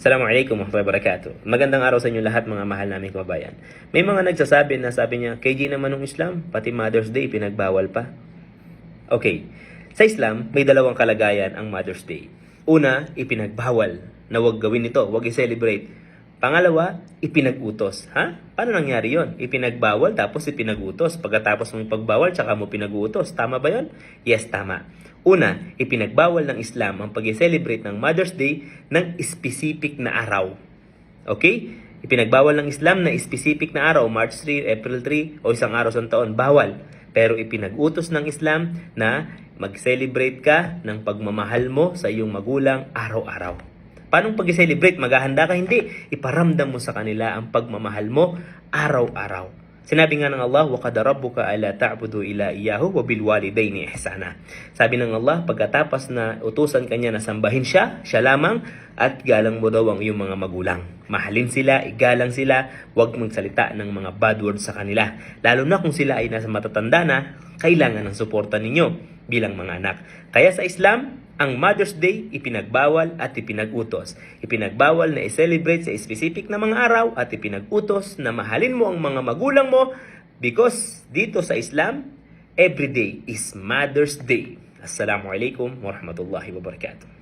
Assalamualaikum warahmatullahi wabarakatuh. Magandang araw sa inyo lahat mga mahal naming kababayan. May mga nagsasabi na sabi niya, KG naman ng Islam, pati Mother's Day pinagbawal pa. Okay, sa Islam may dalawang kalagayan ang Mother's Day. Una, ipinagbawal na huwag gawin ito, huwag i-celebrate. Pangalawa, ipinag-utos. Ha? Paano nangyari yon? Ipinagbawal tapos ipinag-utos. Pagkatapos mong ipagbawal, tsaka mo pinag-utos. Tama ba yon? Yes, tama. Una, ipinagbawal ng Islam ang pag-celebrate ng Mother's Day ng specific na araw. Okay? Ipinagbawal ng Islam na specific na araw, March 3, April 3, o isang araw sa taon. Bawal. Pero ipinag-utos ng Islam na mag-celebrate ka ng pagmamahal mo sa iyong magulang araw-araw. Paano pag-celebrate? Maghahanda ka? Hindi. Iparamdam mo sa kanila ang pagmamahal mo araw-araw. Sinabi nga ng Allah, وَقَدَ رَبُّكَ أَلَا تَعْبُدُوا إِلَّا إِيَّهُ وَبِالْوَالِدَيْنِ إِحْسَانًا. Sabi ng Allah, pagkatapos na utusan kanya na sambahin siya lamang, at galang mo daw ang iyong mga magulang. Mahalin sila, igalang sila, huwag magsalita ng mga bad words sa kanila. Lalo na kung sila ay nasa matatanda na, kailangan ng suporta ninyo bilang mga anak. Kaya sa Islam, ang Mother's Day ipinagbawal at ipinag-utos. Ipinagbawal na i-celebrate sa specific na mga araw at ipinag-utos na mahalin mo ang mga magulang mo because dito sa Islam, every day is Mother's Day. Assalamualaikum warahmatullahi wabarakatuh.